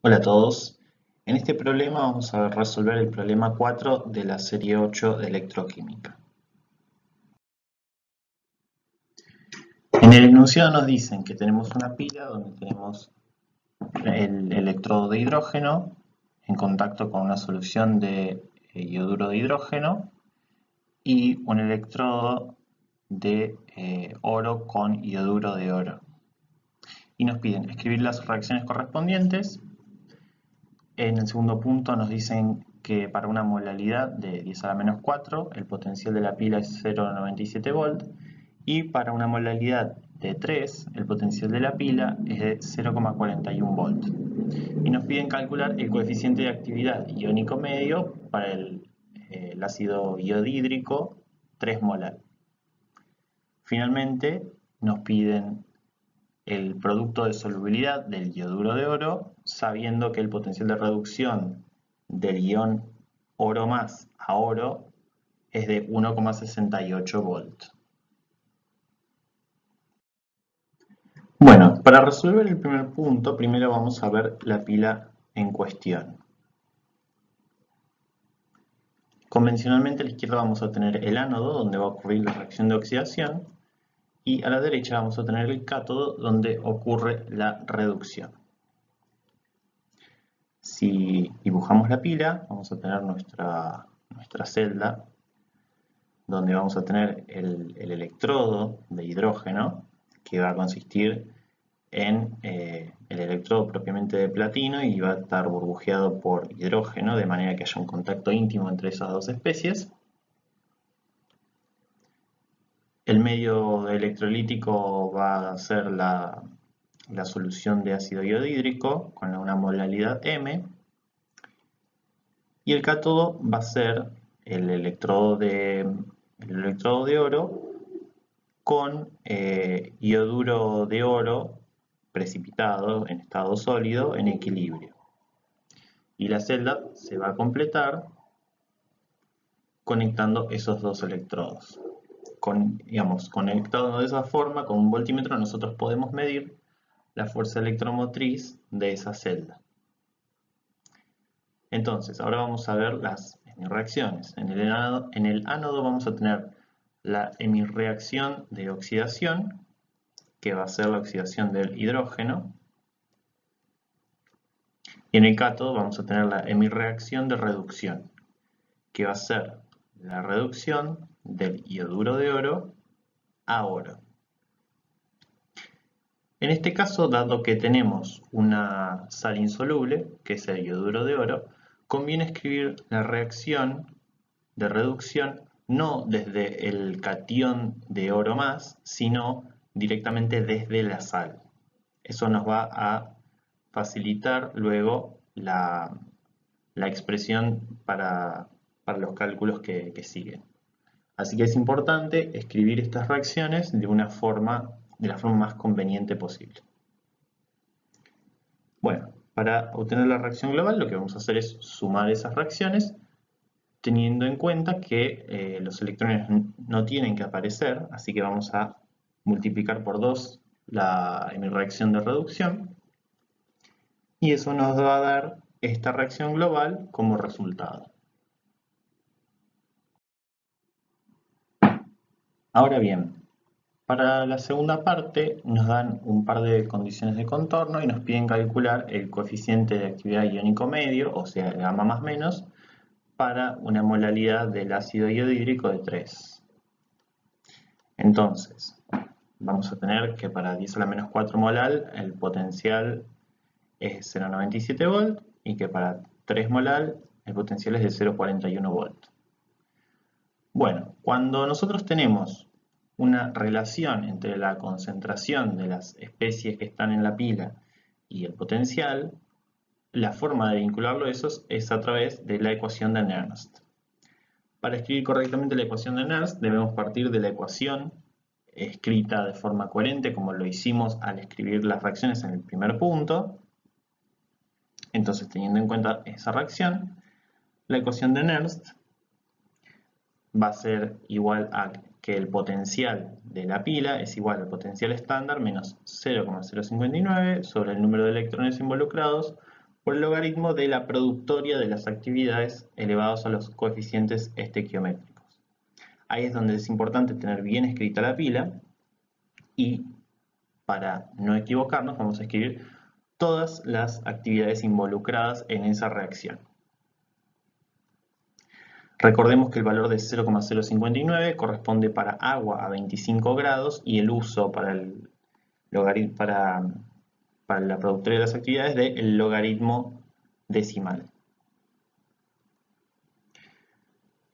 Hola a todos. En este problema vamos a resolver el problema 4 de la serie 8 de electroquímica. En el enunciado nos dicen que tenemos una pila donde tenemos el electrodo de hidrógeno en contacto con una solución de ioduro de hidrógeno y un electrodo de oro con ioduro de oro. Y nos piden escribir las reacciones correspondientes. En el segundo punto nos dicen que para una molaridad de 10 a la menos 4 el potencial de la pila es 0,97 volt y para una molaridad de 3 el potencial de la pila es de 0,41 volt. Y nos piden calcular el coeficiente de actividad iónico medio para el ácido iodídrico 3 molar. Finalmente nos piden el producto de solubilidad del ioduro de oro, sabiendo que el potencial de reducción del ion oro más a oro es de 1,68 volt. Bueno, para resolver el primer punto, primero vamos a ver la pila en cuestión. Convencionalmente a la izquierda vamos a tener el ánodo, donde va a ocurrir la reacción de oxidación, y a la derecha vamos a tener el cátodo, donde ocurre la reducción. Si dibujamos la pila, vamos a tener nuestra celda, donde vamos a tener el electrodo de hidrógeno, que va a consistir en el electrodo propiamente de platino y va a estar burbujeado por hidrógeno, de manera que haya un contacto íntimo entre esas dos especies. El medio electrolítico va a ser la solución de ácido iodídrico con una molaridad M. Y el cátodo va a ser el electrodo de oro con ioduro de oro precipitado en estado sólido en equilibrio. Y la celda se va a completar conectando esos dos electrodos. Conectado de esa forma, con un voltímetro nosotros podemos medir la fuerza electromotriz de esa celda. Entonces, ahora vamos a ver las hemirreacciones. En el ánodo vamos a tener la hemirreacción de oxidación, que va a ser la oxidación del hidrógeno. Y en el cátodo vamos a tener la hemirreacción de reducción, que va a ser la reducción del ioduro de oro a oro. En este caso, dado que tenemos una sal insoluble, que es el ioduro de oro, conviene escribir la reacción de reducción no desde el catión de oro más, sino directamente desde la sal. Eso nos va a facilitar luego la expresión para los cálculos que siguen. Así que es importante escribir estas reacciones de la forma más conveniente posible. Bueno, para obtener la reacción global lo que vamos a hacer es sumar esas reacciones, teniendo en cuenta que los electrones no tienen que aparecer, así que vamos a multiplicar por 2 la reacción de reducción, y eso nos va a dar esta reacción global como resultado. Ahora bien, para la segunda parte nos dan un par de condiciones de contorno y nos piden calcular el coeficiente de actividad iónico medio, o sea, gamma más menos, para una molaridad del ácido iodídrico de 3. Entonces, vamos a tener que para 10 a la menos 4 molar el potencial es 0,97 volt y que para 3 molar el potencial es de 0,41 volt. Bueno, cuando nosotros tenemos una relación entre la concentración de las especies que están en la pila y el potencial, la forma de vincularlo eso es a través de la ecuación de Nernst. Para escribir correctamente la ecuación de Nernst debemos partir de la ecuación escrita de forma coherente como lo hicimos al escribir las reacciones en el primer punto. Entonces, teniendo en cuenta esa reacción, la ecuación de Nernst va a ser igual a que el potencial de la pila es igual al potencial estándar menos 0,059 sobre el número de electrones involucrados por el logaritmo de la productoria de las actividades elevados a los coeficientes estequiométricos. Ahí es donde es importante tener bien escrita la pila y, para no equivocarnos, vamos a escribir todas las actividades involucradas en esa reacción. Recordemos que el valor de 0,059 corresponde para agua a 25 grados y el uso para la productoria de las actividades del logaritmo decimal.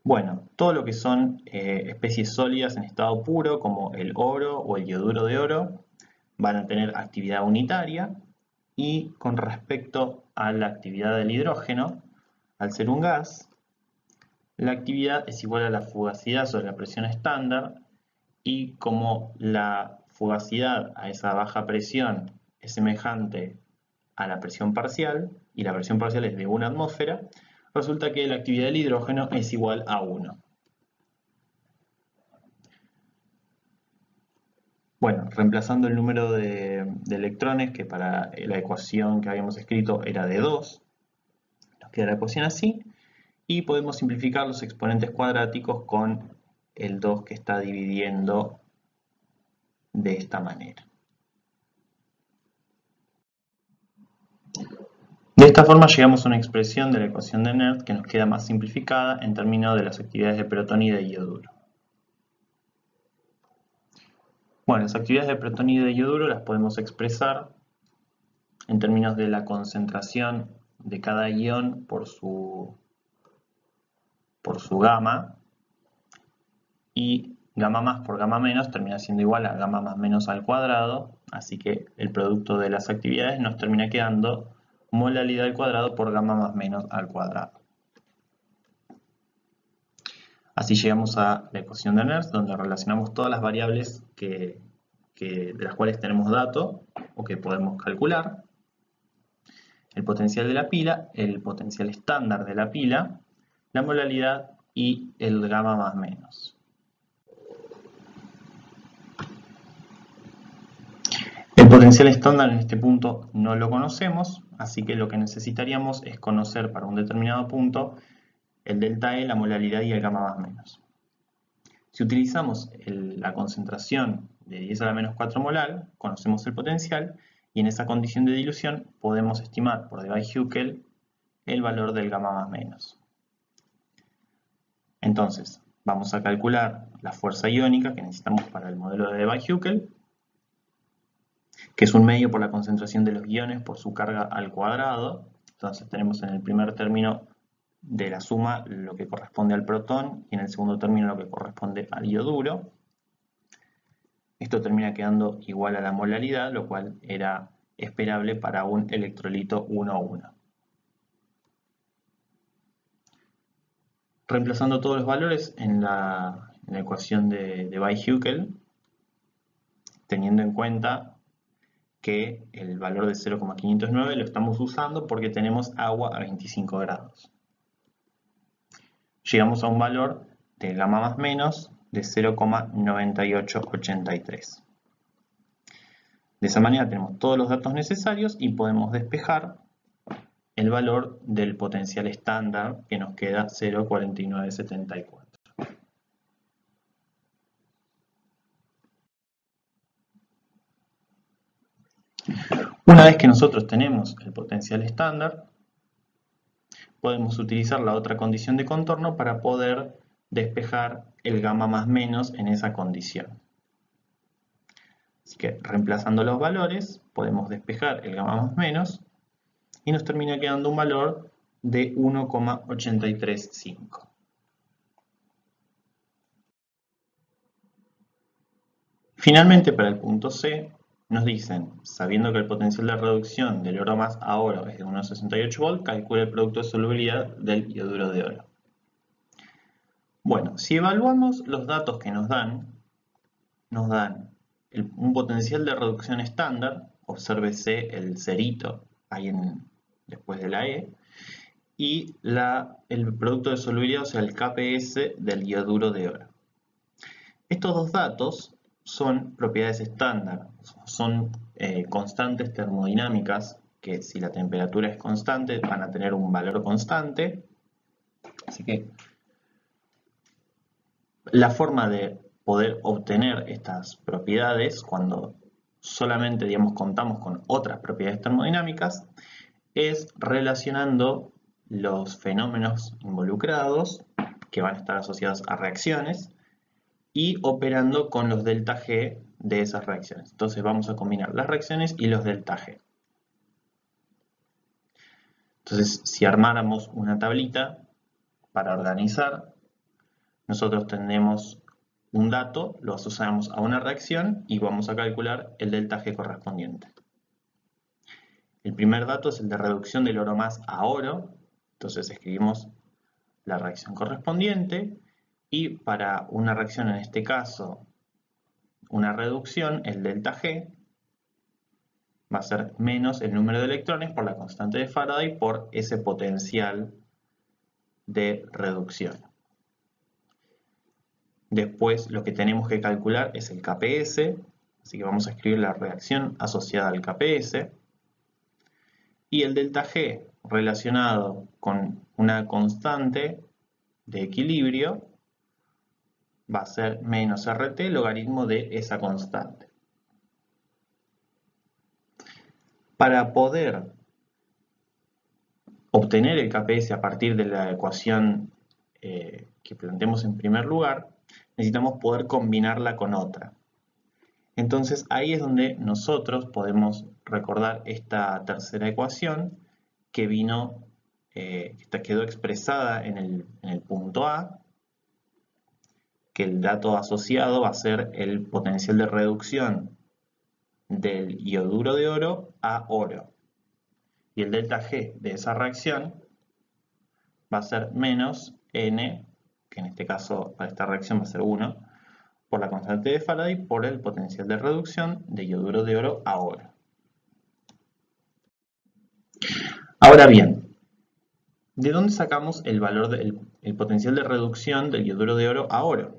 Bueno, todo lo que son especies sólidas en estado puro, como el oro o el yoduro de oro, van a tener actividad unitaria, y con respecto a la actividad del hidrógeno, al ser un gas, la actividad es igual a la fugacidad sobre la presión estándar, y como la fugacidad a esa baja presión es semejante a la presión parcial, y la presión parcial es de 1 atmósfera, resulta que la actividad del hidrógeno es igual a 1. Bueno, reemplazando el número de electrones, que para la ecuación que habíamos escrito era de 2, nos queda la ecuación así, y podemos simplificar los exponentes cuadráticos con el 2 que está dividiendo de esta manera. De esta forma llegamos a una expresión de la ecuación de Nernst que nos queda más simplificada en términos de las actividades de protón y de yoduro. Bueno, las actividades de protón y de yoduro las podemos expresar en términos de la concentración de cada ion por su gamma, y gamma más por gamma menos termina siendo igual a gamma más menos al cuadrado, así que el producto de las actividades nos termina quedando molalidad al cuadrado por gamma más menos al cuadrado. Así llegamos a la ecuación de Nernst, donde relacionamos todas las variables de las cuales tenemos dato o que podemos calcular: el potencial de la pila, el potencial estándar de la pila, la molalidad y el gamma más menos. El potencial estándar en este punto no lo conocemos, así que lo que necesitaríamos es conocer para un determinado punto el delta E, la molalidad y el gamma más menos. Si utilizamos la concentración de 10 a la menos 4 molar, conocemos el potencial, y en esa condición de dilución podemos estimar por Debye-Hückel el valor del gamma más menos. Entonces, vamos a calcular la fuerza iónica que necesitamos para el modelo de Debye-Hückel, que es un medio por la concentración de los iones por su carga al cuadrado. Entonces tenemos en el primer término de la suma lo que corresponde al protón y en el segundo término lo que corresponde al yoduro. Esto termina quedando igual a la molaridad, lo cual era esperable para un electrolito 1,1. Reemplazando todos los valores en la ecuación de Debye-Hückel, teniendo en cuenta que el valor de 0,509 lo estamos usando porque tenemos agua a 25 grados. Llegamos a un valor de gamma más menos de 0,9883. De esa manera tenemos todos los datos necesarios y podemos despejar el valor del potencial estándar, que nos queda 0,4974. Una vez que nosotros tenemos el potencial estándar, podemos utilizar la otra condición de contorno para poder despejar el gamma más menos en esa condición. Así que reemplazando los valores podemos despejar el gamma más menos y nos termina quedando un valor de 1,835. Finalmente, para el punto C, nos dicen: sabiendo que el potencial de reducción del oro más a oro es de 1,68 volt, calcula el producto de solubilidad del yoduro de oro. Bueno, si evaluamos los datos que nos dan un potencial de reducción estándar, obsérvese el cerito ahí después de la E, y el producto de solubilidad, o sea el KPS del yoduro de oro. Estos dos datos son propiedades estándar, son constantes termodinámicas que si la temperatura es constante van a tener un valor constante. Así que la forma de poder obtener estas propiedades cuando solamente, digamos, contamos con otras propiedades termodinámicas es relacionando los fenómenos involucrados que van a estar asociados a reacciones y operando con los delta G de esas reacciones. Entonces vamos a combinar las reacciones y los delta G. Entonces, si armáramos una tablita para organizar, nosotros tendremos un dato, lo asociamos a una reacción y vamos a calcular el delta G correspondiente. El primer dato es el de reducción del oro más a oro. Entonces escribimos la reacción correspondiente y para una reacción, en este caso una reducción, el delta G va a ser menos el número de electrones por la constante de Faraday por ese potencial de reducción. Después lo que tenemos que calcular es el KPS, así que vamos a escribir la reacción asociada al KPS. Y el delta G relacionado con una constante de equilibrio va a ser menos RT logaritmo de esa constante. Para poder obtener el KPS a partir de la ecuación que planteemos en primer lugar, necesitamos poder combinarla con otra. Entonces ahí es donde nosotros podemos recordar esta tercera ecuación que quedó expresada en el punto A, que el dato asociado va a ser el potencial de reducción del ioduro de oro a oro. Y el delta G de esa reacción va a ser menos N, que en este caso para esta reacción va a ser 1, por la constante de Faraday por el potencial de reducción de ioduro de oro a oro. Ahora bien, ¿de dónde sacamos el valor del potencial de reducción del ioduro de oro a oro?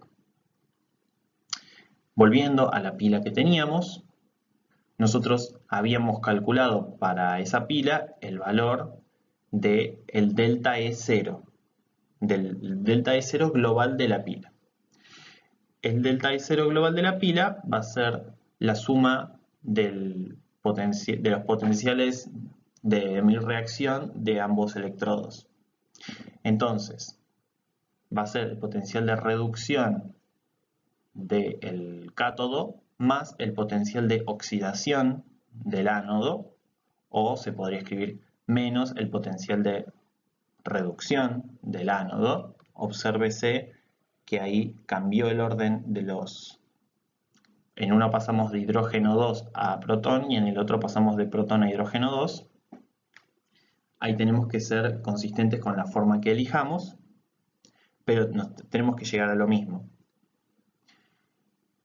Volviendo a la pila que teníamos, nosotros habíamos calculado para esa pila el valor del delta E0, del delta E0 global de la pila. El delta E0 global de la pila va a ser la suma de los potenciales de mi reacción de ambos electrodos. Entonces, va a ser el potencial de reducción del cátodo más el potencial de oxidación del ánodo, o se podría escribir menos el potencial de reducción del ánodo. Obsérvese que ahí cambió el orden de los... En uno pasamos de hidrógeno 2 a protón y en el otro pasamos de protón a hidrógeno 2. Ahí tenemos que ser consistentes con la forma que elijamos, pero tenemos que llegar a lo mismo.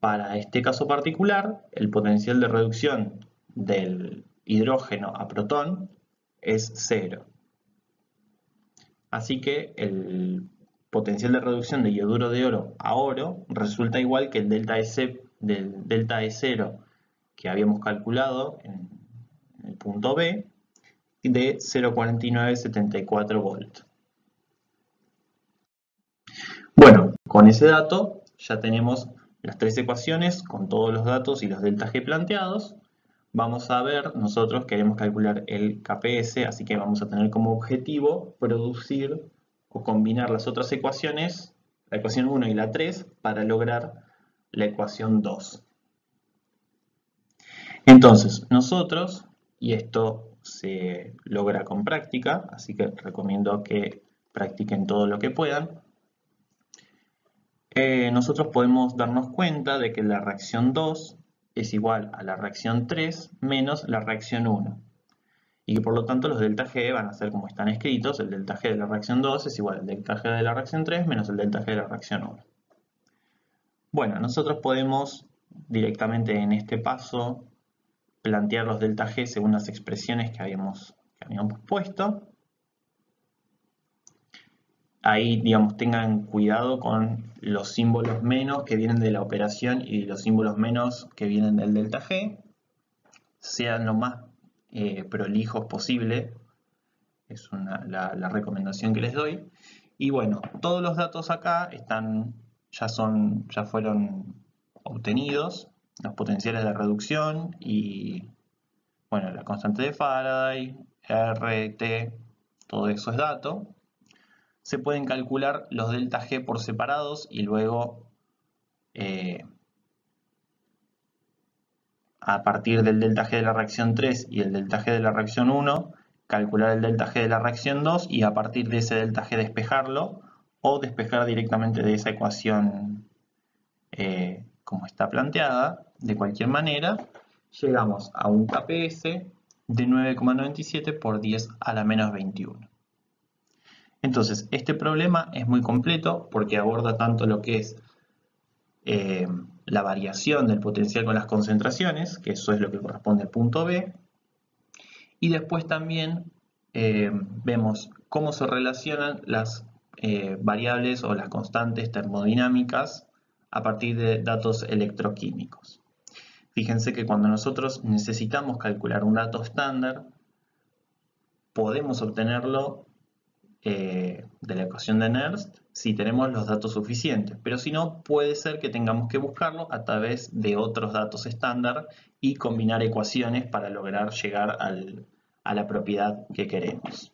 Para este caso particular, el potencial de reducción del hidrógeno a protón es 0. Así que el potencial de reducción de ioduro de oro a oro resulta igual que el delta E0 que habíamos calculado en el punto B de 0,4974 volts. Bueno, con ese dato ya tenemos las tres ecuaciones con todos los datos y los delta G planteados. Vamos a ver, nosotros queremos calcular el KPS, así que vamos a tener como objetivo producir o combinar las otras ecuaciones, la ecuación 1 y la 3, para lograr la ecuación 2. Entonces, nosotros, y esto se logra con práctica, así que recomiendo que practiquen todo lo que puedan, nosotros podemos darnos cuenta de que la reacción 2 es igual a la reacción 3 menos la reacción 1. Y que por lo tanto los delta G van a ser como están escritos, el delta G de la reacción 2 es igual al delta G de la reacción 3 menos el delta G de la reacción 1. Bueno, nosotros podemos directamente en este paso plantear los delta G según las expresiones que habíamos puesto. Ahí, digamos, tengan cuidado con los símbolos menos que vienen de la operación y los símbolos menos que vienen del delta G. Sean lo más prolijos posible. Es la recomendación que les doy. Y bueno, todos los datos acá ya fueron obtenidos, los potenciales de reducción y bueno, la constante de Faraday, R, T, todo eso es dato. Se pueden calcular los delta G por separados y luego a partir del delta G de la reacción 3 y el delta G de la reacción 1, calcular el delta G de la reacción 2 y a partir de ese delta G despejarlo o despejar directamente de esa ecuación como está planteada. De cualquier manera, llegamos a un KPS de 9,97 por 10 a la menos 21. Entonces, este problema es muy completo porque aborda tanto lo que es la variación del potencial con las concentraciones, que eso es lo que corresponde al punto B, y después también vemos cómo se relacionan las variables o las constantes termodinámicas a partir de datos electroquímicos. Fíjense que cuando nosotros necesitamos calcular un dato estándar, podemos obtenerlo de la ecuación de Nernst si tenemos los datos suficientes, pero si no, puede ser que tengamos que buscarlo a través de otros datos estándar y combinar ecuaciones para lograr llegar a la propiedad que queremos.